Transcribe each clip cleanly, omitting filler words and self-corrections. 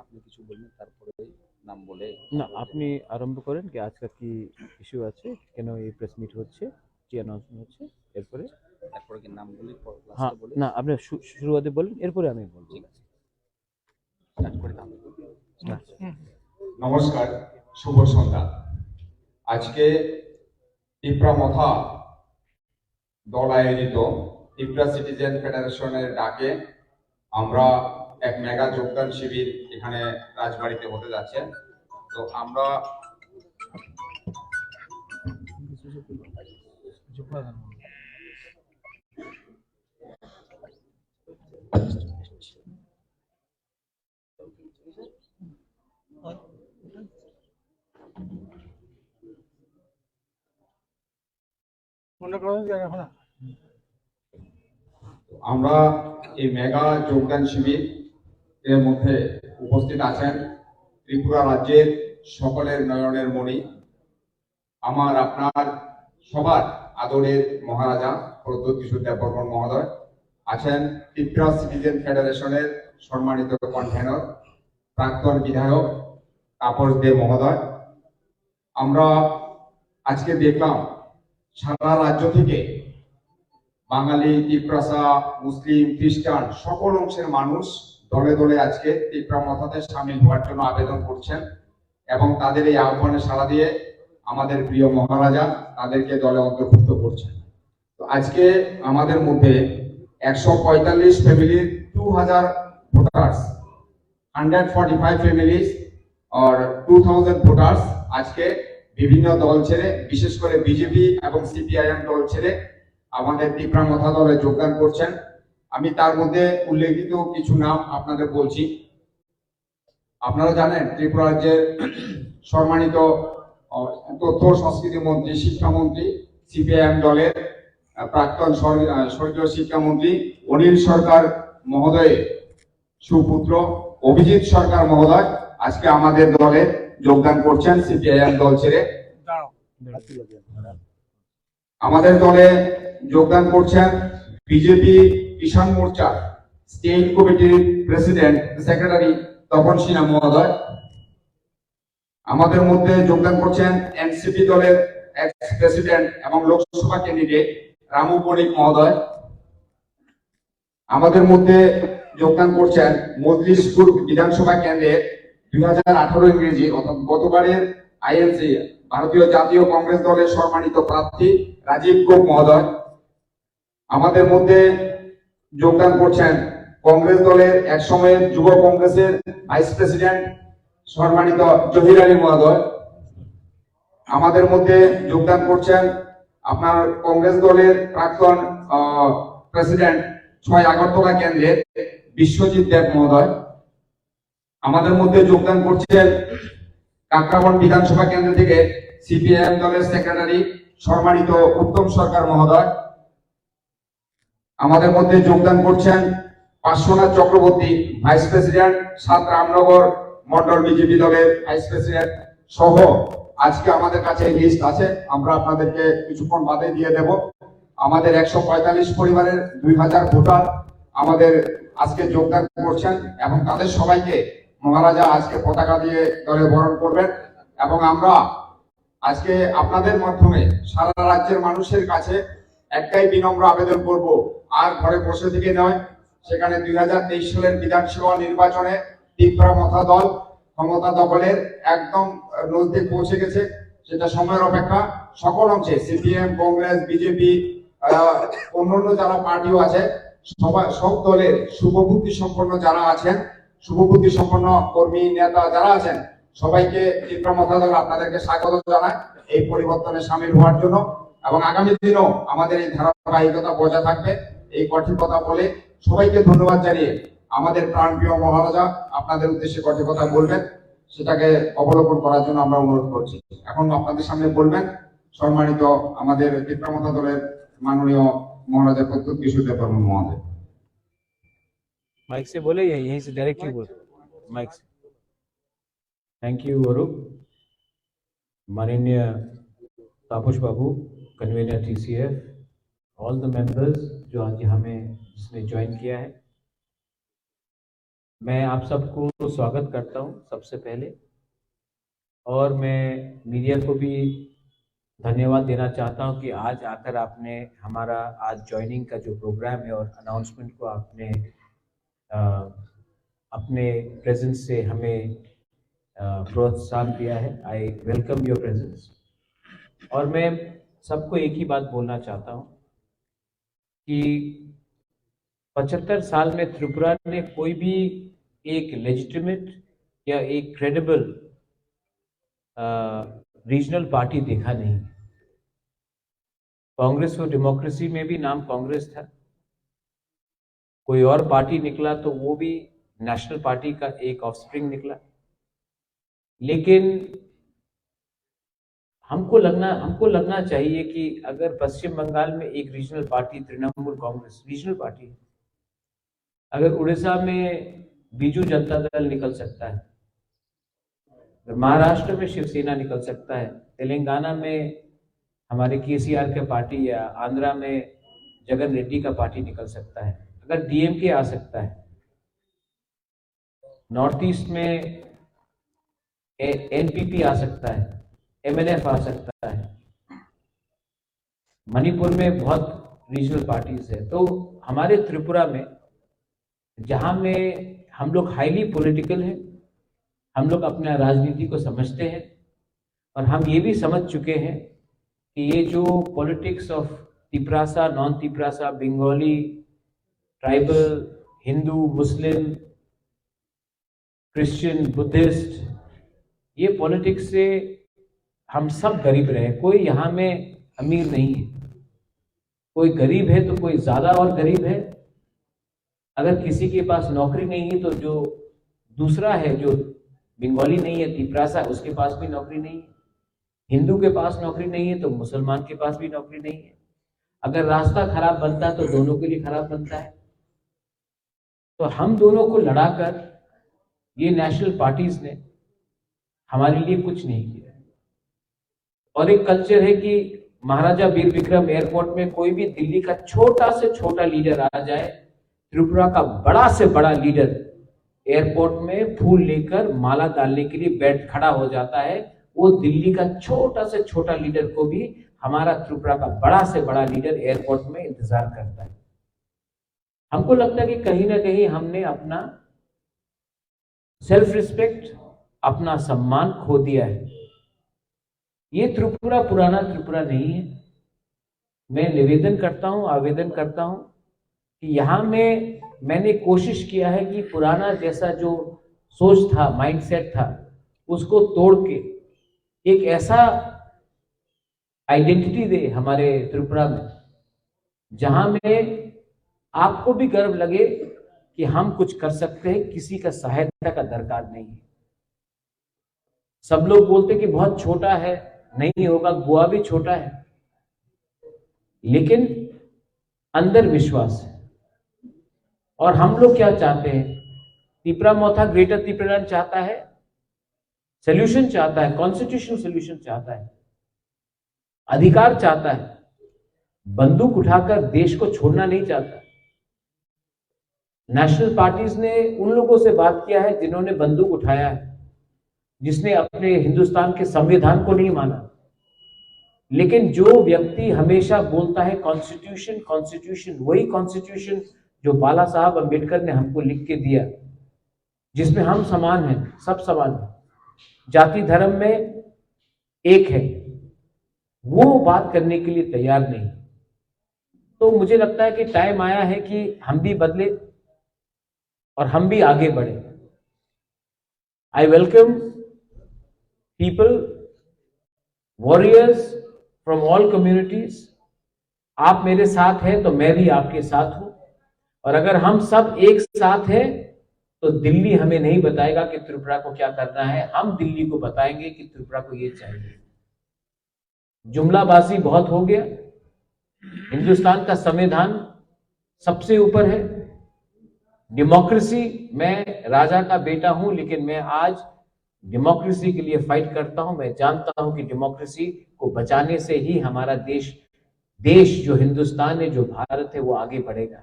আপনি কিছু বলবেন তারপরে নাম বলে না, আপনি আরম্ভ করেন কি আজকে কি ইস্যু আছে, কেন এই প্রেস মিট হচ্ছে, কি অ্যানাউন্সমেন্ট হচ্ছে, এরপরে। তারপরে কি নাম বলে হ্যাঁ, লাস্টে বলে না আপনি শুরুয়াতে বলেন, এরপরে আমি বলবো। ঠিক আছে স্টার্ট করে তাহলে স্টার্ট। নমস্কার, শুভ সন্ধ্যা। আজকে তিপ্রা মথা দল আয়োজিত তিপ্রা সিটিজেন ফেডারেশনের ডাকে আমরা এক মেগা যোগদান শিবির এখানে রাজবাড়িতে হতে যাচ্ছে। তো আমরা আমরা এই মেগা যোগদান শিবির এর মধ্যে উপস্থিত আছেন ত্রিপুরা রাজ্যের সকলের নয়নের মণি, আমার আপনার সবার আদরের মহারাজা প্রদ্যোৎ কিশোর দেববর্মন মহোদয় আছেন, ত্রিপুরা সিটিজেন ফেডারেশনের সম্মানিত কনভেনর প্রাক্তন বিধায়ক তাপস দে মহোদয়। আমরা আজকে দেখলাম সারা রাজ্য থেকে বাঙালি, তিপ্রাসা, মুসলিম, খ্রিস্টান সকল অংশের মানুষ দলে দলে আজকে তিপ্রা মথাতে সামিল হওয়ার জন্য আবেদন করছেন এবং তাদের এই আহ্বানে সাড়া দিয়ে আমাদের প্রিয় মহারাজা তাদেরকে দলে অন্তর্ভুক্ত করছেন। তো আজকে আমাদের মধ্যে 145 ফ্যামিলির 2000 ভোটার্স, 145 ফ্যামিলিজ और 2000 ভোটার্স আজকে বিভিন্ন দল ছেড়ে, বিশেষ করে বিজেপি এবং সিপিআইএম দল ছেড়ে আমাদের তিপ্রা মথা দলে যোগদান করছেন। আমি তার মধ্যে উল্লেখিত কিছু নাম আপনাদের বলছি। আপনারা জানেন ত্রিপুরা রাজ্যের সম্মানিত তথ্য সংস্কৃতি মন্ত্রী, শিক্ষামন্ত্রী, সিপিআইএম দলের প্রাক্তন স্বর্গীয় শিক্ষামন্ত্রী অনিল সরকার মহোদয়ের সুপুত্র অভিজিৎ সরকার মহোদয় আজকে আমাদের দলে যোগদান করছেন সিপিআইএম দল ছেড়ে। আমাদের দলে যোগদান করছেন বিজেপি কিষাণ মোর্চা স্টেট কমিটির প্রেসিডেন্ট সেক্রেটারি তপন সিনহা মহোদয়। আমাদের মধ্যে যোগদান করছেন এনসিপি দলের এক্স প্রেসিডেন্ট এবং লোকসভা ক্যান্ডিডেট রামু বণিক মহোদয়। আমাদের মধ্যে যোগদান করছেন মজলিশপুর বিধানসভা কেন্দ্রের 2018 ইংরেজি অর্থাৎ গতবারের আইএনসি ভারতীয় জাতীয় কংগ্রেস দলের সম্মানিত প্রার্থী রাজীব গোপ মহোদয়। আমাদের মধ্যে যোগদান করছেন কংগ্রেস দলের এক সময়ের যুব কংগ্রেসের ভাইস প্রেসিডেন্ট সম্মানিত জহির আলী মহোদয়। আমাদের মধ্যে যোগদান করছেন আপনার কংগ্রেস দলের প্রাক্তন প্রেসিডেন্ট 6 আগরতলা কেন্দ্রের বিশ্বজিৎ দেব মহোদয়। আমাদের মধ্যে যোগদান করছেন কাকরাবন বিধানসভা কেন্দ্র থেকে সিপিআইএম দলের সেক্রেটারি সম্মানিত উত্তম সরকার মহোদয়। আমাদের মধ্যে যোগদান করছেন Parshvanath Chakraborty, vice president 7 Ramnagar Mondal BJP দলের ভাইস প্রেসিডেন্ট সহ আজকে আমাদের কাছে লিস্ট আছে, আমরা আপনাদেরকে কিছুক্ষণ বাদে দিয়ে দেব। আমাদের 145 পরিবারের 2000 ভোটার আমাদের আজকে যোগদান করছেন এবং তাদের সবাইকে মহারাজা আজকে পতাকা দিয়ে দলে বরণ করবেন। এবং আমরা আজকে আপনাদের মাধ্যমে সারা রাজ্যের মানুষের কাছে একটাই বিনম্র আবেদন করব, আর ঘরে বসে থেকে নয়, সেখানে 2023 সালের বিধানসভা নির্বাচনে তিপ্রা মথা দল ক্ষমতা দখলের একদম নজদিক পৌঁছে গেছে। সেটা সময়ের অপেক্ষা। সকল অংশে সিপিএম, কংগ্রেস, বিজেপি, অন্যান্য যারা পার্টিও আছে, সব দলের শুভবুদ্ধি সম্পন্ন যারা আছেন, শুভবুদ্ধি সম্পন্ন কর্মী নেতা যারা আছেন, সবাইকে তিপ্রা মথা দল আপনাদেরকে স্বাগত জানায় এই পরিবর্তনে সামিল হওয়ার জন্য। এবং আগামী দিনও আমাদের এই ধারাবাহিকতা বজায় থাকবে, এই কঠিন কথা বলে সবাইকে ধন্যবাদ জানিয়ে আমাদের প্রাণপ্রিয় মহারাজা আপনাদের উদ্দেশ্যে কটি কথা বলবেন, সেটাকে অবলোকন করার জন্য আমরা অনুরোধ করছি। এখন আপনাদের সামনে বলবেন সম্মানিত আমাদের তিপ্রা মথা দলের माननीय महाराजा प्रद्योत किशोर देवबर्मन महोदय। माइक से बोले, यहीं से डायरेक्टली बोल, माइक से। Thank you Arup. माननीय Tapas Babu, convener TCF, all the members जो आज हमें जिसने ज्वाइन किया है, मैं आप सबको स्वागत करता हूं सबसे पहले, और मैं मीडिया को भी धन्यवाद देना चाहता हूं कि आज आकर आपने हमारा आज ज्वाइनिंग का जो प्रोग्राम है और अनाउंसमेंट को आपने अपने प्रेजेंस से हमें प्रोत्साहन दिया है। I welcome your presence. और मैं सबको एक ही बात बोलना चाहता हूं कि 75 साल में त्रिपुरा ने कोई भी एक लेजिटिमेट या एक क्रेडिबल रीजनल पार्टी देखा नहीं। कांग्रेस फॉर डेमोक्रेसी में भी नाम कांग्रेस था, कोई और पार्टी निकला तो वो भी नेशनल पार्टी का एक ऑफस्प्रिंग निकला। लेकिन हमको लगना चाहिए कि अगर पश्चिम बंगाल में एक regional party Trinamool Congress regional party है, अगर उड़ीसा में बीजू जनता दल निकल सकता है, महाराष्ट्र में शिवसेना निकल सकता है, तेलंगाना में हमारे केसीआर का पार्टी या आंध्रा में जगन रेड्डी का पार्टी निकल सकता है, अगर डीएमके आ सकता है, नॉर्थ ईस्ट में एनपीपी आ सकता है, एमएनएफ आ सकता है, मणिपुर में बहुत रीजनल पार्टीज है। तो हमारे त्रिपुरा में जहां में हम लोग हाईली पॉलिटिकल हैं, हम लोग अपना राजनीति को समझते हैं और हम ये भी समझ चुके हैं कि ये जो politics of Tiprasa, non Tiprasa, Bengali, tribal, Hindu, Muslim, Christian, Buddhist, ये पॉलिटिक्स से हम सब गरीब रहे। कोई यहाँ में अमीर नहीं है, कोई गरीब है तो कोई ज्यादा और गरीब है। अगर किसी के पास नौकरी नहीं है तो जो दूसरा है, जो बंगाली नहीं है, तिपरासा, उसके पास भी नौकरी नहीं है। हिंदू के पास नौकरी नहीं है तो मुसलमान के पास भी नौकरी नहीं है। अगर रास्ता खराब बनता है तो दोनों के लिए खराब बनता है। तो हम दोनों को लड़ाकर ये नेशनल पार्टीज ने हमारे लिए कुछ नहीं किया। और एक कल्चर है कि महाराजा वीर विक्रम एयरपोर्ट में कोई भी दिल्ली का छोटा से छोटा लीडर आ जाए, त्रिपुरा का बड़ा से बड़ा लीडर एयरपोर्ट में फूल लेकर माला डालने के लिए बैठ खड़ा हो जाता है। वो दिल्ली का छोटा से छोटा लीडर को भी हमारा त्रिपुरा का बड़ा से बड़ा लीडर एयरपोर्ट में इंतजार करता है। हमको लगता है कि कहीं ना कहीं हमने अपना सेल्फ रिस्पेक्ट, अपना सम्मान खो दिया है। ये त्रिपुरा पुराना त्रिपुरा नहीं है। मैं निवेदन करता हूं, आवेदन करता हूं कि यहां में मैंने कोशिश किया है कि पुराना जैसा जो सोच था, माइंडसेट था, उसको तोड़ के एक ऐसा आइडेंटिटी दे हमारे त्रिपुरा में जहां में आपको भी गर्व लगे कि हम कुछ कर सकते हैं, किसी का सहायता का दरकार नहीं है। सब लोग बोलते कि बहुत छोटा है, नहीं होगा, गोवा भी छोटा है, लेकिन अंदर विश्वास है। और हम लोग क्या चाहते हैं? तिपरा मोथा ग्रेटर त्रिपुरालैंड चाहता है, सोल्यूशन चाहता है, कॉन्स्टिट्यूशनल सोल्यूशन चाहता है, अधिकार चाहता है, बंदूक उठाकर देश को छोड़ना नहीं चाहता। नेशनल पार्टीज ने उन लोगों से बात किया है जिन्होंने बंदूक उठाया है, जिसने अपने हिंदुस्तान के संविधान को नहीं माना। लेकिन जो व्यक्ति हमेशा बोलता है कॉन्स्टिट्यूशन कॉन्स्टिट्यूशन, वही कॉन्स्टिट्यूशन जो बाला साहब अम्बेडकर ने हमको लिख के दिया, जिसमें हम समान हैं, सब समान हैं, जाति धर्म में एक है, वो बात करने के लिए तैयार नहीं। तो मुझे लगता है कि टाइम आया है कि हम भी बदले और हम भी आगे बढ़े। I welcome people, warriors from all communities। आप मेरे साथ हैं तो मैं भी आपके साथ हूं, और अगर हम सब एक साथ हैं तो दिल्ली हमें नहीं बताएगा कि त्रिपुरा को क्या करना है, हम दिल्ली को बताएंगे कि त्रिपुरा को ये चाहिए। जुमलाबाजी बहुत हो गया। हिंदुस्तान का संविधान सबसे ऊपर है, डेमोक्रेसी, मैं राजा का बेटा हूं, लेकिन मैं आज डेमोक्रेसी के लिए फाइट करता हूं। मैं जानता हूं कि डेमोक्रेसी को बचाने से ही हमारा देश जो हिंदुस्तान है, जो भारत है, वो आगे बढ़ेगा।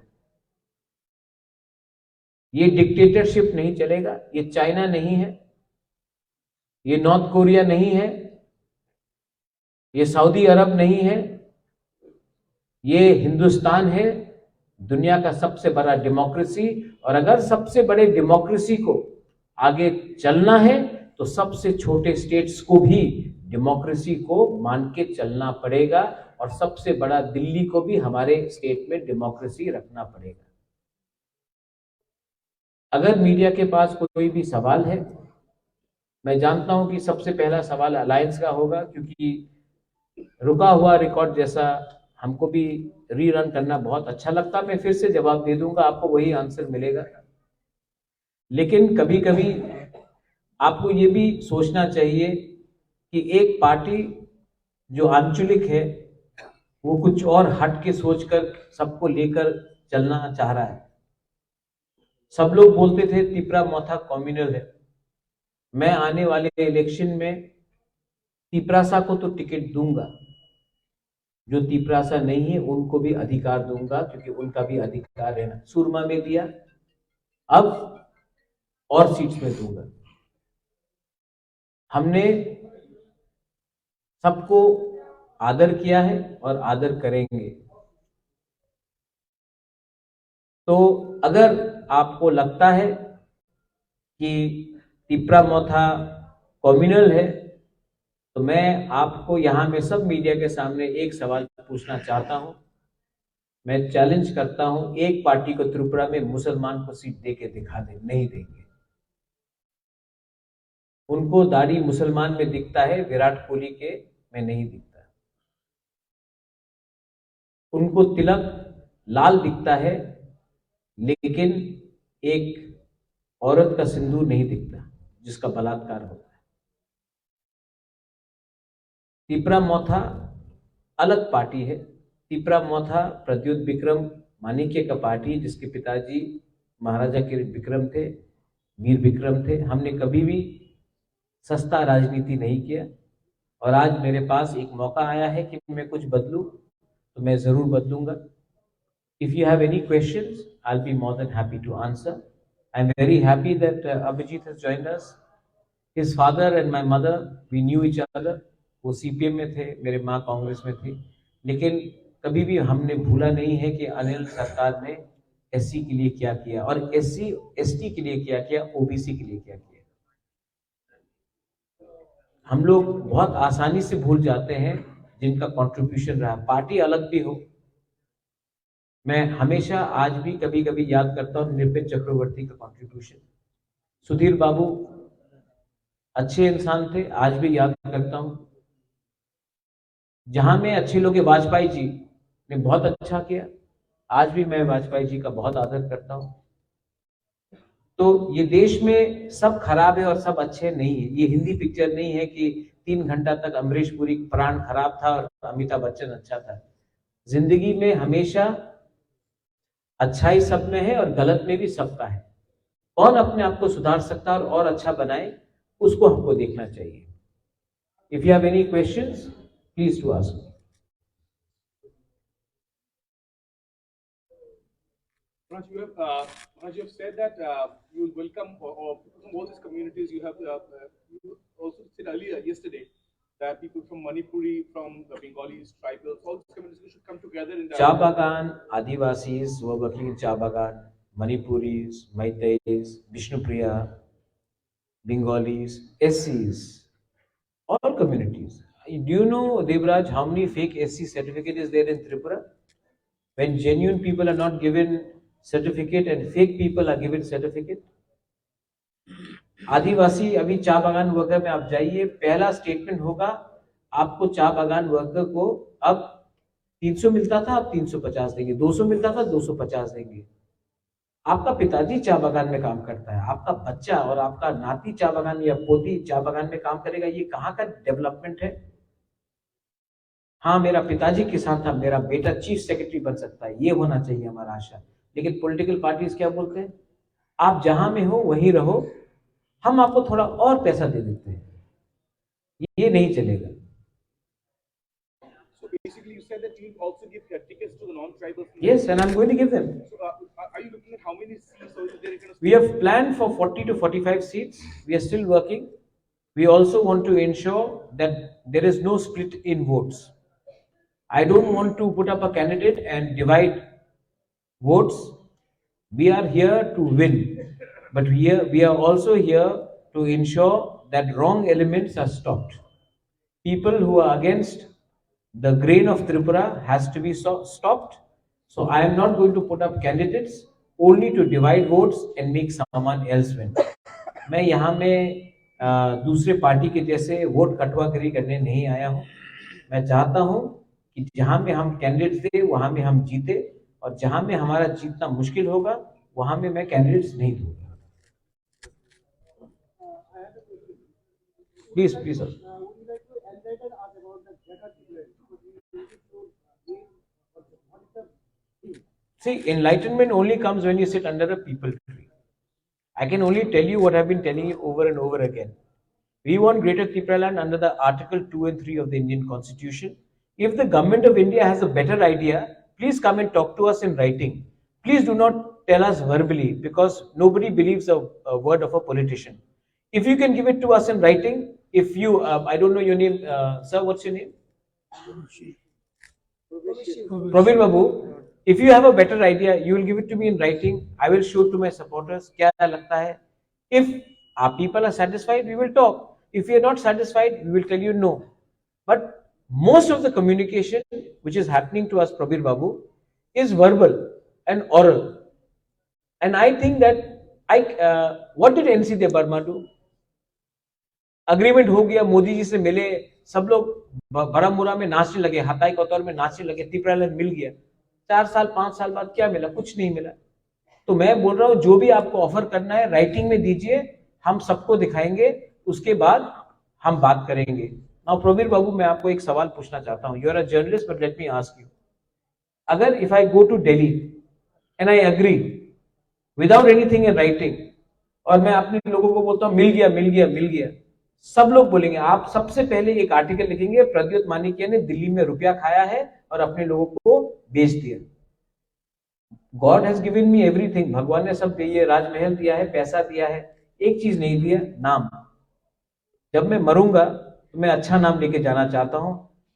ये डिक्टेटरशिप नहीं चलेगा, ये चाइना नहीं है, ये नॉर्थ कोरिया नहीं है, ये सऊदी अरब नहीं है, ये हिंदुस्तान है, दुनिया का सबसे बड़ा डेमोक्रेसी। और अगर सबसे बड़े डेमोक्रेसी को आगे चलना है तो सबसे छोटे स्टेट्स को भी डेमोक्रेसी को मान के चलना पड़ेगा, और सबसे बड़ा दिल्ली को भी हमारे स्टेट में डेमोक्रेसी रखना पड़ेगा। अगर मीडिया के पास कोई भी सवाल है, मैं जानता हूं कि सबसे पहला सवाल अलायंस का होगा, क्योंकि रुका हुआ रिकॉर्ड जैसा हमको भी रीरन करना बहुत अच्छा लगता, मैं फिर से जवाब दे दूंगा, आपको वही आंसर मिलेगा। लेकिन कभी कभी आपको ये भी सोचना चाहिए कि एक पार्टी जो आंचलिक है वो कुछ और हट के सोचकर सबको लेकर चलना चाह रहा है। सब लोग बोलते थे तिपरा मौथा कम्युनल है। मैं आने वाले इलेक्शन में तिपरासा को तो टिकट दूंगा, जो तिपरासा नहीं है उनको भी अधिकार दूंगा, क्योंकि उनका भी अधिकार है ना। सुरमा में दिया, अब और सीट्स में दूंगा। हमने सबको आदर किया है और आदर करेंगे। तो अगर आपको लगता है कि तिपरा मौथा कम्युनल है, तो मैं आपको यहां में सब मीडिया के सामने एक सवाल पूछना चाहता हूं। मैं चैलेंज करता हूं, एक पार्टी को त्रिपुरा में मुसलमान को सीट दे के दिखा दे, नहीं देंगे। उनको दाढ़ी मुसलमान में दिखता है, विराट कोहली के में नहीं दिखता। उनको तिलक लाल दिखता है, लेकिन एक औरत का सिंदूर नहीं दिखता जिसका बलात्कार होता है। तिपरा मौथा अलग पार्टी है। तिपरा मौथा प्रद्युत विक्रम माणिक्य का पार्टी, जिसके पिताजी महाराजा के विक्रम थे, वीर विक्रम थे। हमने कभी भी सस्ता राजनीति नहीं किया, और आज मेरे पास एक मौका आया है कि मैं कुछ बदलूं, तो मैं जरूर बदलूंगा। If you have any questions, I'll be more than happy to answer. I'm very happy that Abhijit has joined us. His father and my mother, we knew each other. वो CPM में थे, मेरे माँ कांग्रेस में थी, लेकिन कभी भी हमने भूला नहीं है कि अनिल सरकार ने SC के लिए क्या किया, और SC ST के लिए क्या किया, OBC के लिए क्या किया। हम लोग बहुत आसानी से भूल जाते हैं जिनका कंट्रीब्यूशन रहा, पार्टी अलग भी हो। मैं हमेशा आज भी कभी कभी याद करता हूँ निरपेंद्र चक्रवर्ती का कंट्रीब्यूशन। सुधीर बाबू अच्छे इंसान थे, आज भी याद करता हूँ। जहां में अच्छे लोग, वाजपेयी जी ने बहुत अच्छा किया, आज भी मैं वाजपेयी जी का बहुत आदर करता हूँ। तो ये देश में सब खराब है और सब अच्छे नहीं है। ये हिंदी पिक्चर नहीं है कि 3 घंटा तक अमरीश पुरी प्राण खराब था और अमिताभ बच्चन अच्छा था। जिंदगी में हमेशा अच्छाई सब में है और गलत में भी सबका है। कौन अपने आप को सुधार सकता है और अच्छा बनाए, उसको हमको देखना चाहिए। If you have any questions, please to ask. Raj, you have said that you will welcome or from all these communities. You have you also said earlier yesterday that people from Manipuri, from the Bengalis, tribals, all these communities should come together in चा बागान, आदिवासीज, वकील चा बागान, मणिपुरीज, मैतेईज, Vishnupriya, Bengalis, SCs, all communities. Do you know, Devraj, how many fake SC certificate is there in Tripura? When genuine people are not given certificate and fake people are given certificate. आदिवासी अभी चा बागान worker में आप जाइए, पहला statement होगा आपको चा बागान वर्कर को अब 300 मिलता था, अब 350 देंगे, 200 मिलता था, 250 देंगे। आपका पिताजी चा बागान में काम करता है, आपका बच्चा और आपका नाती चा बागान या पोती चा बागान में काम करेगा, ये कहाँ का डेवलपमेंट है? हाँ, मेरा पिताजी किसान था, मेरा बेटा चीफ सेक्रेटरी बन सकता है, ये होना चाहिए हमारा आशा। लेकिन पॉलिटिकल पार्टीज क्या बोलते हैं, आप जहां में हो वहीं रहो, हम आपको थोड़ा और पैसा दे देते हैं। ये नहीं चलेगा। basically you said that you will also give tickets to the non-tribals. Yes, and I'm going to give them. So, are you looking at how many seats or is there going to? We have planned for 40 to 45 seats. We are still working. We also want to ensure that there is no split in votes. I don't want to put up a candidate and divide votes. We are here to win, but we are also here to ensure that wrong elements are stopped. People who are against the grain of Tripura has to be stopped. So I am not going to put up candidates only to divide votes and make someone else win. मैं यहाँ में दूसरे party के जैसे vote कटवाकरी करने नहीं आया हूँ. मैं चाहता हूँ कि जहाँ में हम कैंडिडेट्स दे वहाँ में हम जीते, और जहाँ में हमारा जीतना मुश्किल होगा वहाँ में मैं कैंडिडेट्स नहीं दूंगा. Please please sir. See, enlightenment only comes when you sit under a people tree. I can only tell you what I've been telling you over and over again. We want Greater Tripraland under the Article 2 and 3 of the Indian Constitution. If the government of India has a better idea, please come and talk to us in writing. Please do not tell us verbally, because nobody believes a word of a politician. If you can give it to us in writing, if you, I don't know your name, sir, what's your name? Praveen Babu. If you have a better idea, you will give it to me in writing. I will show it to my supporters. क्या लगता है? If our people are satisfied, we will talk. If we are not satisfied, we will tell you no. But most of the communication which is happening to us, Prabir Babu, is verbal and oral. And I think that what did NC De Burma do? Agreement हो गया, मोदी जी से मिले, सब लोग बरामुरा में नाचने लगे, हताई कोतवाल में नाचने लगे, त्रिपुरालैंड मिल गया. 4 साल 5 साल बाद क्या मिला? कुछ नहीं मिला. तो मैं बोल रहा हूं, जो भी आपको ऑफर करना है राइटिंग में दीजिए, हम सबको दिखाएंगे, उसके बाद हम बात करेंगे. नाउ प्रवीर बाबू, मैं आपको एक सवाल पूछना चाहता हूं. You are a journalist, but let me ask you. अगर if I go to Delhi and I agree without anything in writing, और मैं अपने लोगों को बोलता हूं मिल गया मिल गया मिल गया, सब लोग बोलेंगे, आप सबसे पहले एक आर्टिकल लिखेंगे, प्रद्योत मानिक्य ने दिल्ली में रुपया खाया है और अपने लोगों को बेच दिया. God has given me everything. भगवान ने सब दिया, राजमहल दिया है, पैसा दिया है, एक चीज नहीं दिया, नाम. जब मैं मरूंगा तो मैं अच्छा नाम लेके जाना चाहता हूं.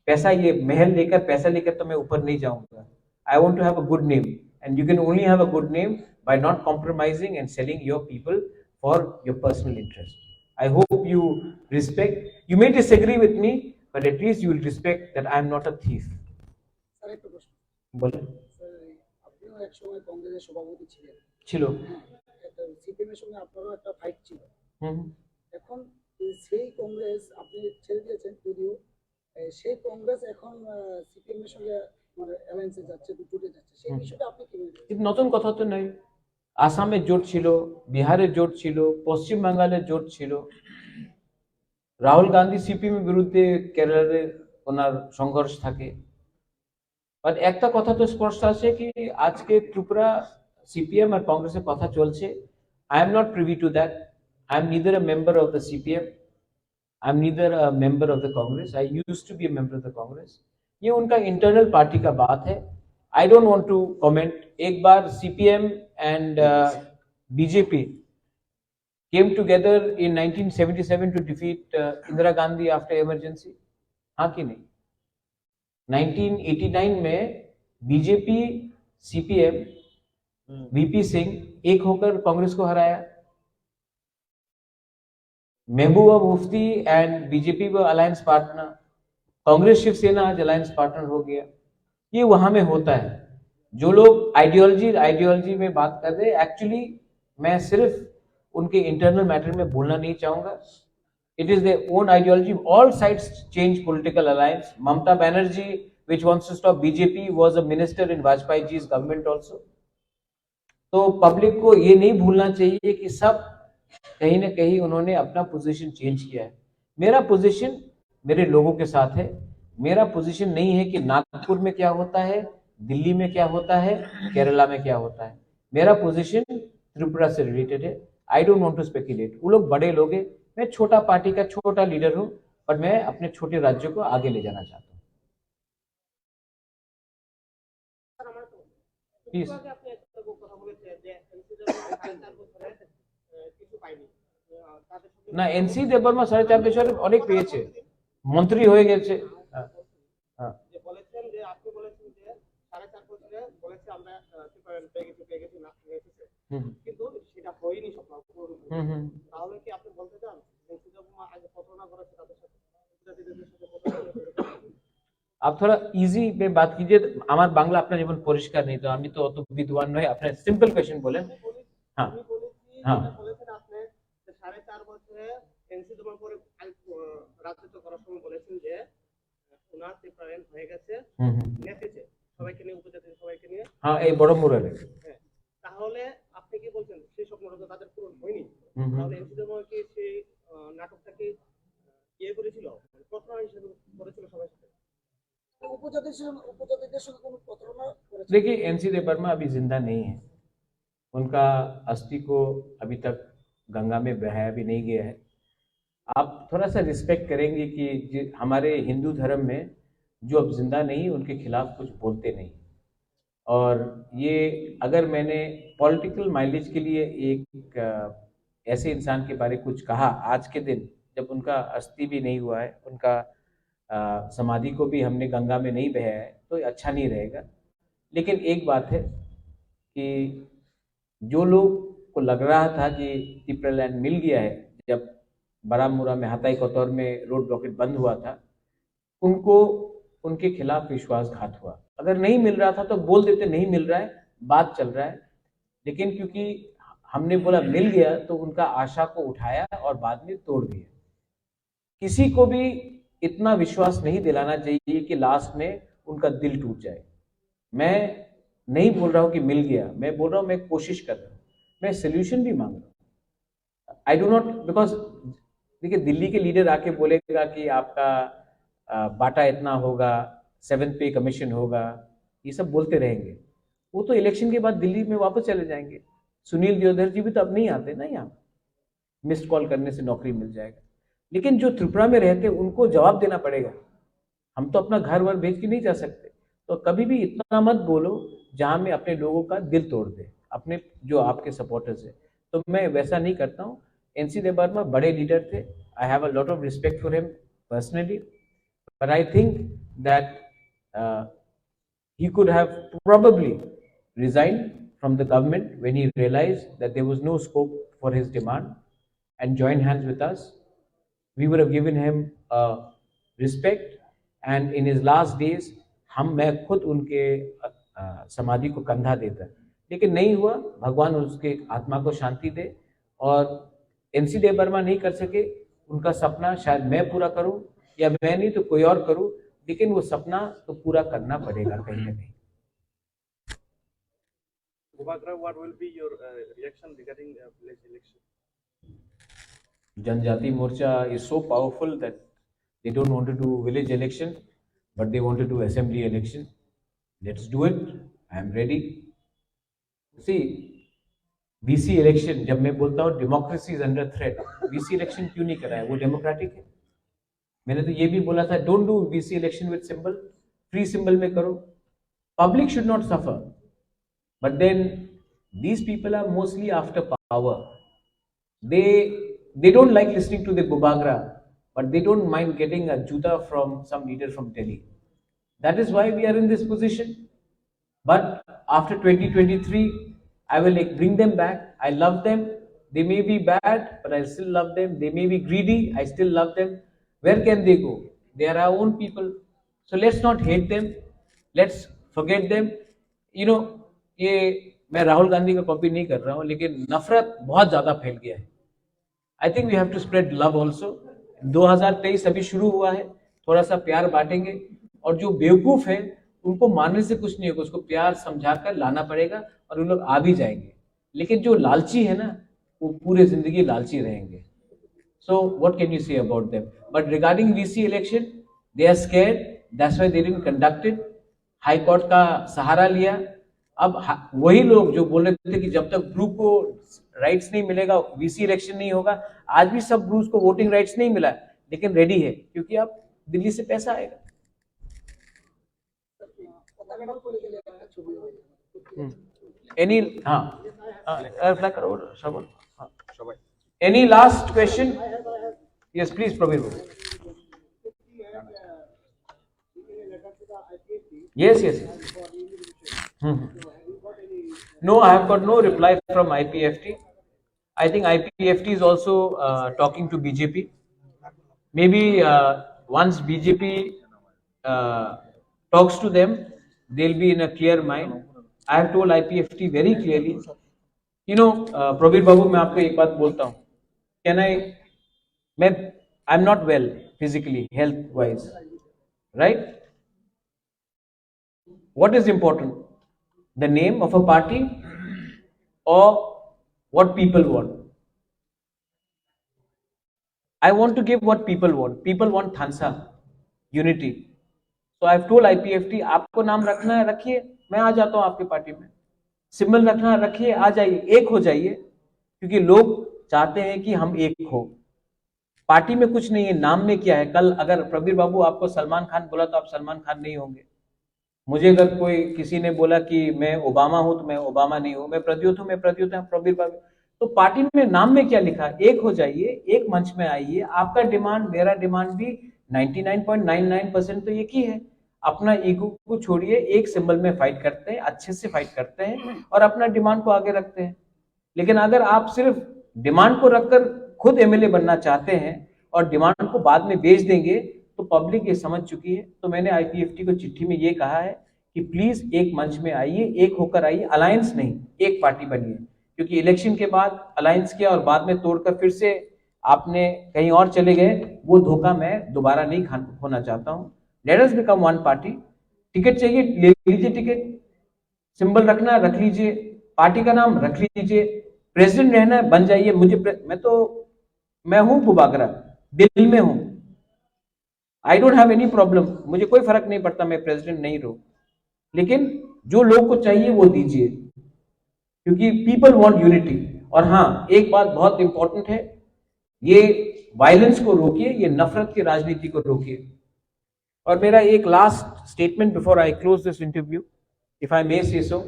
पैसा, ये महल लेकर, पैसा लेकर तो मैं ऊपर नहीं जाऊंगा. I want to have a good name, and you can only have a good name by not compromising and selling your people for your personal interest. I hope you respect. You may disagree with me, but at least you will respect that I am not a thief. Sir, একটা প্রশ্ন. বলেন. Sir, আপনিও এক সময় কংগ্রেসের সভাপতি ছিলেন. ছিল. একটা সিপিএম এর সঙ্গে আপনারও একটা ফাইট ছিল. হুম. এখন সেই কংগ্রেস আপনি ছেড়ে দিয়েছেন, যদিও সেই কংগ্রেস এখন সিপিএম এর সঙ্গে মানে অ্যালায়েন্সে যাচ্ছে, জুটে যাচ্ছে. সেই বিষয়টা আপনি কি বলবেন? কিন্তু নতুন কথা তো নাই. আসামের জোট ছিল, বিহারের জোট ছিল, পশ্চিম বাঙ্গালের জোট ছিল. রাহুল গান্ধী সিপিএম বিরুদ্ধে কেরালাতে ওনার সংঘর্ষ থাকে. বাট একটা কথা তো স্পষ্ট আছে কি আজকে ত্রিপুরা সিপিএম আর কংগ্রেসের কথা চলছে. I am not privy to that. I am neither a member of the CPM, I am neither a member of the Congress. I used to be a member of the Congress. ये उनका इंटरनल पार्टी का बात है. I don't want to comment. एक बार CPM and BJP came together in 1977 to defeat Indira Gandhi after emergency. हाँ कि नहीं? 1989 में BJP, CPM, VP सिंह एक होकर कांग्रेस को हराया. महबूबा मुफ्ती एंड BJP वो अलायंस पार्टनर. कांग्रेस शिवसेना आज अलायंस पार्टनर हो गया. ये वहां में होता है. जो लोग आइडियोलॉजी में बात कर रहे हैं, एक्चुअली मैं सिर्फ उनके इंटरनल मैटर में बोलना नहीं चाहूंगा. It is their own ideology. All sides change political alliance. Mamata Banerjee which wants to stop BJP was a minister in Vajpayee ji's government also. तो पब्लिक को ये नहीं भूलना चाहिए कि सब कहीं ना कहीं उन्होंने अपना पोजीशन चेंज किया है. मेरा पोजीशन मेरे लोगों के साथ है. मेरा पोजीशन नहीं है कि नागपुर में क्या होता है, दिल्ली में क्या होता है, केरला में क्या होता है. मेरा पोजीशन त्रिपुरा से रिलेटेड है. I don't want to speculate. वो लोग बड़े लोग हैं, मैं छोटा पार्टी का छोटा लीडर हूं, पर मैं अपने छोटे राज्य को आगे ले जाना चाहता हूं. প্লিজ। আপনি একটা কথা বলেছেন যে এনসিডি 4.5 বছরে কিছু পাইনি তাদের সাথে না, এনসি দেববর্মা 4.5 বছরে অনেক পেয়েছে, মন্ত্রী হয়ে গেছে। হ্যাঁ, যে বলেছেন যে আপনি বলেছেন যে 4.5 বছরে বলেছে আমরা পেয়ে গেছি না গেছে, হুম কিন্তু সেটা হয়নি স্বপ্ন পূরণ হয়নি। হুম হুম। তাহলে কি আপনি বলতে চান এনসিডি আগে প্রতারণা করেছে তাদের সাথে, উপজাতিদের সাথে প্রতারণা করেছে? आप थोड़ा इजी में बात कीजिए। আমার বাংলা আপনার যেমন পরিষ্কার নেই, তো আমি তো অত বিদ্বান নই, আপনার সিম্পল কোশ্চেন বলেন। হ্যাঁ আমি বলেছি হ্যাঁ। যেটা বলেছেন আপনি যে 4.5 বছরে এনসিডি পরে রাজত্ব করার সময় বলেছেন যে ওনার প্রিপারেন্ট হয়ে গেছে, হুম হুম। নেতেছে সবাইকে নিয়ে, উপজাতি সবাইকে নিয়ে। হ্যাঁ, এই বড় মুরারে। হ্যাঁ, তাহলে আপনি কি বলছেন সেই স্বপ্নটা তো তাদের পূরণ হয়নি? হুম হুম। তাহলে এনসিডি কি সেই নাটকটা কি ইয়ে করেছিল, প্রতারণা হিসেবে করেছিল সবার সাথে? উপজাতিদের সঙ্গে কোনো প্রতারণা করেছে? देखिए, एनसी देबबर्मा अभी जिंदा नहीं है, उनका अस्थि को अभी तक गंगा में बहाया भी नहीं गया है। आप थोड़ा सा रिस्पेक्ट करेंगे कि हमारे हिंदू धर्म में जो अब जिंदा नहीं, उनके खिलाफ कुछ बोलते नहीं। और ये अगर मैंने पॉलिटिकल माइलेज के लिए एक ऐसे इंसान के बारे कुछ कहा आज के दिन, जब उनका अस्थि भी नहीं हुआ है, उनका समाधि को भी हमने गंगा में नहीं बहाया है, तो अच्छा नहीं रहेगा। लेकिन एक बात है कि जो लोग को लग रहा था कि टिप्रालैंड मिल गया है, जब बारामूला में हताई कोतौर में रोड ब्लॉकेज बंद हुआ था, उनको उनके खिलाफ विश्वासघात हुआ। अगर नहीं मिल रहा था तो बोल देते नहीं मिल रहा है, बात चल रहा है। लेकिन क्योंकि हमने बोला मिल गया, तो उनका आशा को उठाया और बाद में तोड़ दिया। किसी को भी इतना विश्वास नहीं दिलाना चाहिए कि लास्ट में उनका दिल टूट जाए। मैं नहीं बोल रहा हूं कि मिल गया, मैं बोल रहा हूं मैं कोशिश कर रहा हूं, मैं सोल्यूशन भी मांग रहा हूं। आई डू नॉट, बिकॉज देखिए दिल्ली के लीडर आके बोलेगा कि आपका बाटा इतना होगा, 7th पे कमीशन होगा, ये सब बोलते रहेंगे। वो तो इलेक्शन के बाद दिल्ली में वापस चले जाएंगे। सुनील दियोदर जी भी तो अब नहीं आते ना यहाँ, मिस्ड कॉल करने से नौकरी मिल जाएगा। लेकिन जो त्रिपुरा में रहते उनको जवाब देना पड़ेगा। हम तो अपना घर वर भेज के नहीं जा सकते। तो कभी भी इतना मत बोलो जहां में अपने लोगों का दिल तोड़ दे, अपने जो आपके सपोर्टर्स है। तो मैं वैसा नहीं करता हूँ। एनसी देबबर्मा बड़े लीडर थे, I have a lot of respect for him personally, but I think that he could have probably resigned from the government when he realized that there was no scope for his demand and joined hands with us. We would have given him respect, and in his last days मैं खुद उनके समाधि को कंधा देता, लेकिन नहीं हुआ। भगवान उसके आत्मा को शांति दे। और एनसी देबबर्मा नहीं कर सके, उनका सपना शायद मैं पूरा करूं, या मैं नहीं तो कोई और करूं, लेकिन वो सपना तो पूरा करना पड़ेगा कहीं ना कहीं। Gubagra, what will be your reaction regarding village election? जनजाति मोर्चा is so powerful that they don't want to do village election, but they want to do assembly election. Let's do it. I am ready. See, VC election, जब मैं बोलता हूँ democracy is under threat, VC election क्यों नहीं कराया? वो democratic है। मैंने तो ये भी बोला था, don't do VC election with symbol, free symbol में करो। Public should not suffer, but then these people are mostly after power. They don't like listening to the Gubagra, but they don't mind getting a juta from some leader from Delhi. That is why we are in this position. But after 2023, I will bring them back. I love them. They may be bad, but I still love them. They may be greedy, I still love them. Where can they go? They are our own people. So let's not hate them. Let's forget them. You know, ये मैं राहुल गांधी का copy नहीं कर रहा हूँ, लेकिन नफरत बहुत ज्यादा फैल गया है। I think we have to spread love also. 2023 अभी शुरू हुआ है, थोड़ा सा प्यार बांटेंगे, और जो बेवकूफ है उनको मारने से कुछ नहीं होगा, उसको प्यार समझाकर लाना पड़ेगा, और उन लोग आ भी जाएंगे। लेकिन जो लालची है ना, वो पूरे जिंदगी लालची रहेंगे। So what can you say about them? But regarding VC election, they are scared, that's why they didn't conduct it. High court का सहारा लिया। अब वही लोग जो बोल रहे थे कि जब तक ब्रू को राइट्स नहीं मिलेगा VC इलेक्शन नहीं होगा, आज भी सब ब्रूज को वोटिंग राइट्स नहीं मिला, लेकिन रेडी है, क्योंकि अब दिल्ली से पैसा आएगा। Any, reply करो Shravan. সবাই Any last question? Yes, please, Prabir. Yes, yes. No, I have got no reply from IPFT. I think IPFT is also talking to BJP. Maybe once BJP talks to them, they'll be in a clear mind. I have told IPFT very clearly. You know, Prabir Babu, मैं आपको एक बात बोलता हूँ. Can I'm not well physically, health wise, right? What is important? The name of a party or what people want? I want to give what people want. People want Thansa, unity. So I've told IPFT, आपको नाम रखना है रखिए, मैं आ जाता हूँ आपके party में. सिंबल रखना है रखिए, आ जाइए, एक हो जाइए, क्योंकि लोग चाहते हैं कि हम एक हो. पार्टी में कुछ नहीं है, नाम में क्या है. कल अगर प्रबीर बाबू आपको सलमान खान बोला तो आप सलमान खान नहीं होंगे. मुझे अगर कोई किसी ने बोला कि मैं ओबामा हूं तो मैं ओबामा नहीं हूं. मैं प्रद्योत हूं, मैं प्रद्योत हूं, प्रबीर बाबू. तो पार्टी में नाम में क्या लिखा? एक हो जाइए, एक मंच में आइए. आपका डिमांड, मेरा डिमांड भी 99.99% तो एक ही है. अपना ईगो को छोड़िए, एक सिंबल में फाइट करते हैं, अच्छे से फाइट करते हैं और अपना डिमांड को आगे रखते हैं. लेकिन अगर आप सिर्फ डिमांड को रखकर खुद एमएलए बनना चाहते हैं और डिमांड को बाद में बेच देंगे तो पब्लिक ये समझ चुकी है. तो मैंने आईपीएफटी को चिट्ठी में ये कहा है कि प्लीज एक मंच में आइए, एक होकर आइए, अलायंस नहीं, एक पार्टी बनिए. क्योंकि इलेक्शन के बाद अलायंस किया और बाद में तोड़कर फिर से आपने कहीं और चले गए, वो धोखा मैं दोबारा नहीं खोना चाहता हूं. Let us become one party. Ticket चाहिए ले लीजिए, टिकट. सिंबल रखना है रख लीजिए, पार्टी का नाम रख लीजिए, प्रेसिडेंट रहना है बन जाइए. मैं हूं बुबागरा, दिल में हूं. I don't have any problem, मुझे कोई फर्क नहीं पड़ता मैं प्रेसिडेंट नहीं रहूं. लेकिन जो लोग को चाहिए वो दीजिए, क्योंकि पीपल वांट यूनिटी. और हाँ, एक बात बहुत इंपॉर्टेंट है, ये वायलेंस को रोकिए, ये नफरत की राजनीति को रोकिए. और मेरा एक last statement before I close this interview, if I may say so.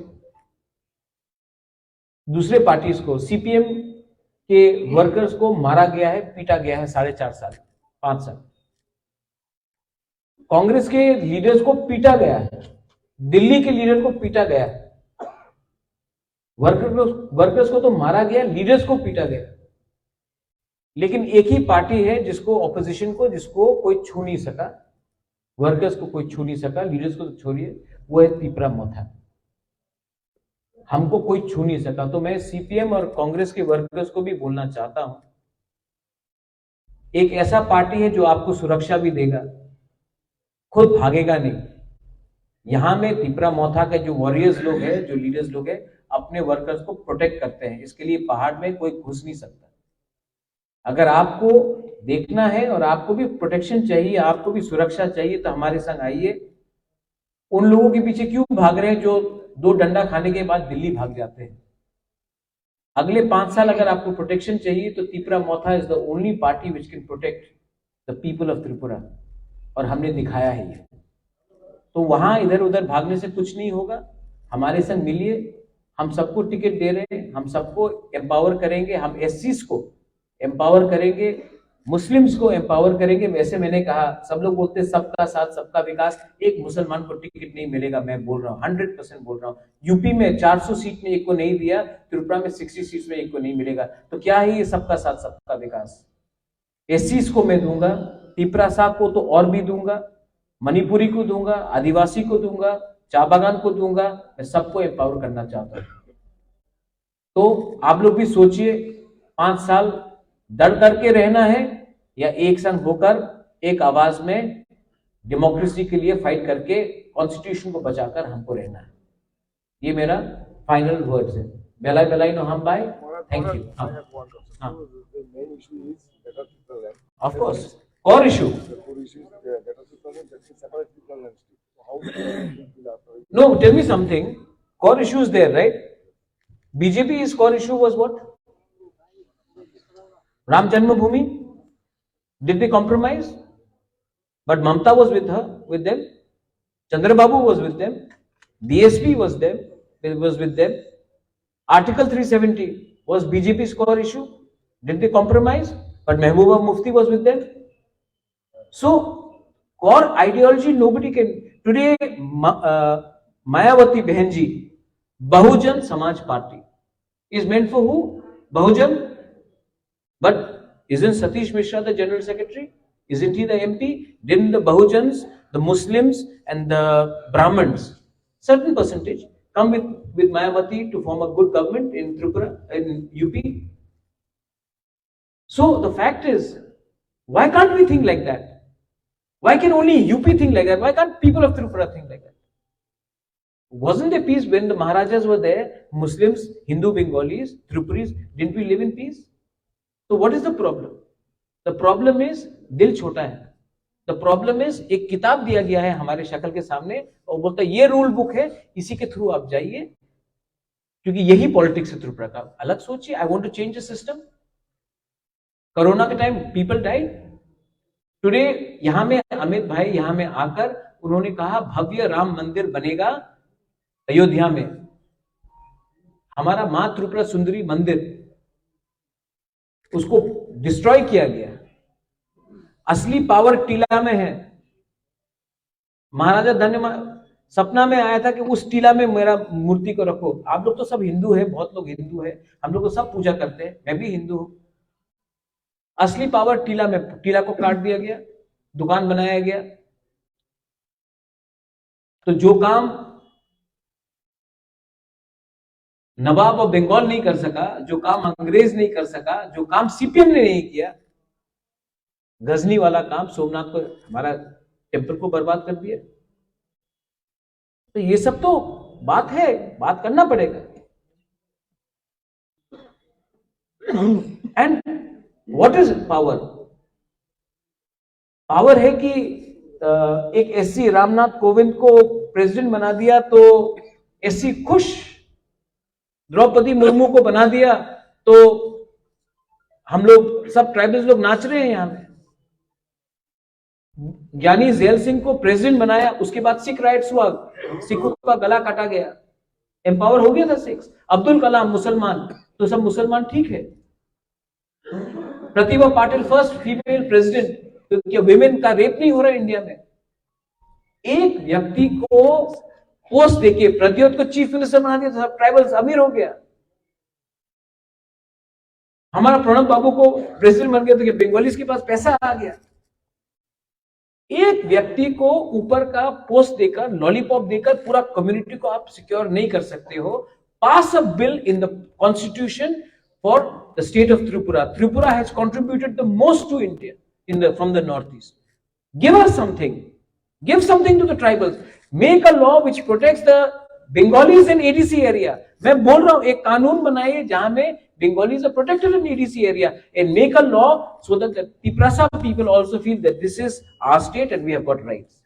दूसरे पार्टीज को, सीपीएम के वर्कर्स को मारा गया है, पीटा गया है 4.5 साल, 5 साल. कांग्रेस के लीडर्स को पीटा गया है, दिल्ली के लीडर को पीटा गया है. वर्कर्स को तो मारा गया, लीडर्स को पीटा गया. लेकिन एक ही पार्टी है जिसको, ऑपोजिशन को, जिसको कोई छू नहीं सका. वर्कर्स को कोई छू नहीं सका, लीडर्स को तो छोड़िए, वो है तीपरा मोथा. हमको कोई छू नहीं सका. तो मैं सीपीएम और कांग्रेस के वर्कर्स को भी बोलना चाहता हूं, एक ऐसा पार्टी है जो आपको सुरक्षा भी देगा, खुद भागेगा नहीं. यहां में तीपरा मोथा के जो वॉरियर्स लोग हैं, जो लीडर्स लोग हैं, अपने वर्कर्स को प्रोटेक्ट करते हैं. इसके लिए पहाड़ में कोई घुस नहीं सकता. अगर आपको देखना है और आपको भी प्रोटेक्शन चाहिए, आपको भी सुरक्षा चाहिए, तो हमारे संग आइए. उन लोगों के पीछे क्यों भाग रहे हैं जो 2 डंडा खाने के बाद दिल्ली भाग जाते हैं? अगले 5 साल अगर आपको प्रोटेक्शन चाहिए तो Tipra Motha is the only party which can protect the people of Tripura. और हमने दिखाया है ये. तो वहां इधर उधर भागने से कुछ नहीं होगा. हमारे संग मिलिए, हम सबको टिकट दे रहे हैं, हम सबको एम्पावर करेंगे. हम एससीज को एम्पावर करेंगे, मुस्लिम्स को एम्पावर करेंगे. वैसे मैंने कहा, सब लोग बोलते हैं सबका साथ सबका विकास, एक मुसलमान को टिकट नहीं मिलेगा. मैं बोल रहा हूँ, 100% बोल रहा हूँ. यूपी में 400 सीट में एक को नहीं दिया, त्रिपुरा में 60 सीट में एक को नहीं मिलेगा. तो क्या है ये सबका साथ सबका विकास? एससीज को मैं दूंगा, तीपरा साहब को तो और भी दूंगा, मणिपुरी को दूंगा, आदिवासी को दूंगा, चाबागान को दूंगा. मैं सबको एम्पावर करना चाहता हूं. तो आप लोग भी सोचिए, 5 साल डर करके रहना है या एक संग होकर एक आवाज में डेमोक्रेसी के लिए फाइट करके कॉन्स्टिट्यूशन को बचाकर हमको रहना है. ये मेरा फाइनल वर्ड्स है. बेलाई बेलाई नो हम बाय. Thank you. Of course, core issue. No, tell me something. Core issue is there, right? BJP's core issue was what? Ram Janmabhoomi. Did they compromise? But Mamta was with them. Chandrababu was with them. BSP was there. was with them. Article 370 was BJP's core issue. Did they compromise? But Mehbooba Mufti was with them. So, core ideology nobody can. Today, Mayawati Behenji, Bahujan Samaj Party, is meant for who? Bahujan. But isn't Satish Mishra the General Secretary? Isn't he the MP? Didn't the Bahujans, the Muslims and the Brahmins, certain percentage, come with Mayawati to form a good government in Tripura, in UP? So the fact is, why can't we think like that? Why can only UP think like that? Why can't people of Tripura think like that? Wasn't there peace when the Maharajas were there? Muslims, Hindu Bengalis, Tripuris, didn't we live in peace? So what is the problem? The problem is दिल छोटा है. The problem is एक किताब दिया गया है हमारे शक्ल के सामने और बोलता है ये रूल बुक है, इसी के थ्रू आप जाइए, क्योंकि यही पॉलिटिक्स है त्रिपुरा का. अलग सोचिए. I want to change the system. Corona के टाइम पीपल डाइड. टुडे यहां में अमित भाई यहां में आकर उन्होंने कहा भव्य राम मंदिर बनेगा अयोध्या में. हमारा मां त्रिपुरा सुंदरी मंदिर, उसको डिस्ट्रॉय किया गया. असली पावर टीला में है. महाराजा धन्य सपना में आया था कि उस टीला में मेरा मूर्ति को रखो. आप लोग तो सब हिंदू है, बहुत लोग हिंदू है, हम लोग तो सब पूजा करते हैं, मैं भी हिंदू हूं. असली पावर टीला में, टीला को काट दिया गया, दुकान बनाया गया. तो जो काम नवाब ऑफ बंगाल नहीं कर सका, जो काम अंग्रेज नहीं कर सका, जो काम सीपीएम ने नहीं किया, गजनी वाला काम सोमनाथ को, हमारा टेम्पल को बर्बाद कर दिया. तो ये सब तो बात है, बात करना पड़ेगा. And what is power? Power है कि एक एससी रामनाथ कोविंद को प्रेसिडेंट बना दिया तो एससी खुश, द्रौपदी मुर्मू को बना दिया तो हम लोग सब ट्राइबल्स लोग नाच रहे हैं. यहां में ज्ञानी जैल सिंह को प्रेसिडेंट बनाया, उसके बाद सिख राइट्स हुआ, सिखों का गला काटा गया, एम्पावर हो गया था सिक्स. अब्दुल कलाम मुसलमान, तो सब मुसलमान ठीक है. Pratibha Patil first female president, तो क्या विमेन का रेप नहीं हो रहा है इंडिया में? एक व्यक्ति को पोस्ट देके प्रद्योत को चीफ मिनिस्टर बना दिया तो सब ट्राइबल्स अमीर हो गया. हमारा प्रणब बाबू को प्रेसिडेंट बन गया तो बंगालीज के पास पैसा आ गया. एक व्यक्ति को ऊपर का पोस्ट देकर, लॉलीपॉप देकर पूरा कम्युनिटी को आप सिक्योर नहीं कर सकते हो. Pass a bill in the constitution for the state of Tripura. Tripura has contributed the most to India in the from the north east. Give us something, give something to the tribals. Make a law which protects the Bengalis in ADC area. मैं बोल रहा हूं एक कानून बनाइए जहां में Bengalis are protected in EDC area, and make a law so that the Tiprasa people also feel that this is our state and we have got rights.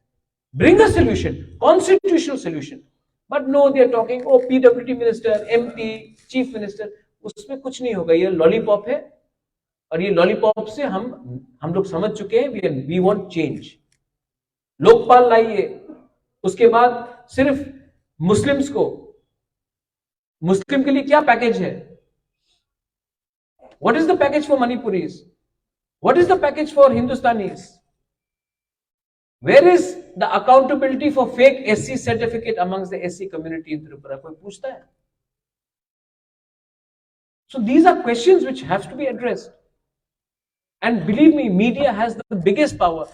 Bring a solution, constitutional solution. But no, they are talking, oh, PWD minister, MP, chief minister. उसमें कुछ नहीं होगा. ये lollipop है और ये lollipop से हम लोग समझ चुके हैं. We want change. लोकपाल लाइए. उसके बाद सिर्फ मुस्लिम्स को, मुस्लिम के लिए क्या पैकेज है? What is the package for Manipuris? What is the package for Hindustanis? Where is the accountability for fake SC certificate amongst the SC community in Tripura? कोई पूछता है? So these are questions which have to be addressed. And believe me, media has the biggest power.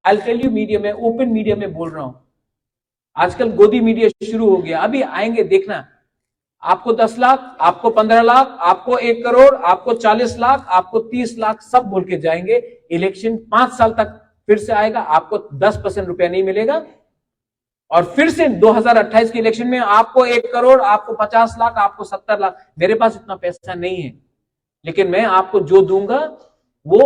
I'll tell you media, मैं open media में बोल रहा हूं. आजकल गोदी मीडिया शुरू हो गया. अभी आएंगे देखना. आपको 10 लाख, आपको 15 लाख, आपको 1 करोड़, आपको 40 लाख, आपको 30 लाख, सब बोल के जाएंगे. इलेक्शन 5 साल तक फिर से आएगा, आपको 10% रुपया नहीं मिलेगा. और फिर से 2028 के इलेक्शन में आपको 1 करोड़, आपको 50 लाख, आपको 70 लाख. मेरे पास इतना पैसा नहीं है, लेकिन मैं आपको जो दूंगा वो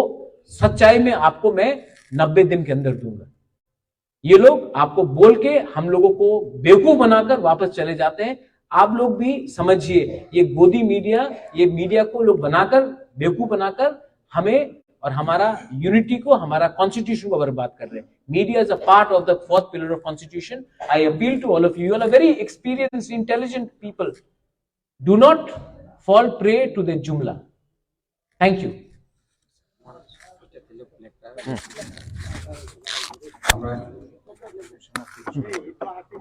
सच्चाई में आपको मैं 90 दिन के अंदर दूंगा. ये लोग आपको बोल के हम लोगों को बेवकूफ बनाकर वापस चले जाते हैं. आप लोग भी समझिए, ये गोदी मीडिया, ये मीडिया को लोग बनाकर, बेवकूफ बनाकर हमें और हमारा यूनिटी को, हमारा कॉन्स्टिट्यूशन को बर्बाद कर रहे हैं. Media is a part of the fourth pillar of constitution. I appeal to all of you, are very experienced intelligent people. Do not fall prey to the jumla. Thank you.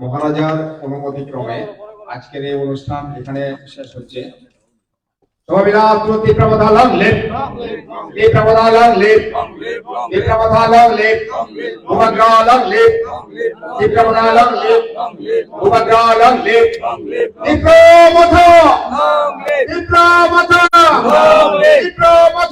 মহারাজার অনুমতি ক্রমে আজকের এই অনুষ্ঠান এখানে শেষ হচ্ছে. সবাই তীব্রবধালং লেট তীব্রবধালং লেট তীব্রবধালং লেট উপগ্রহলং লেট তীব্রবধালং লেট উপগ্রহলং লেট তীব্রবধা তীব্রবধা তীব্রবধা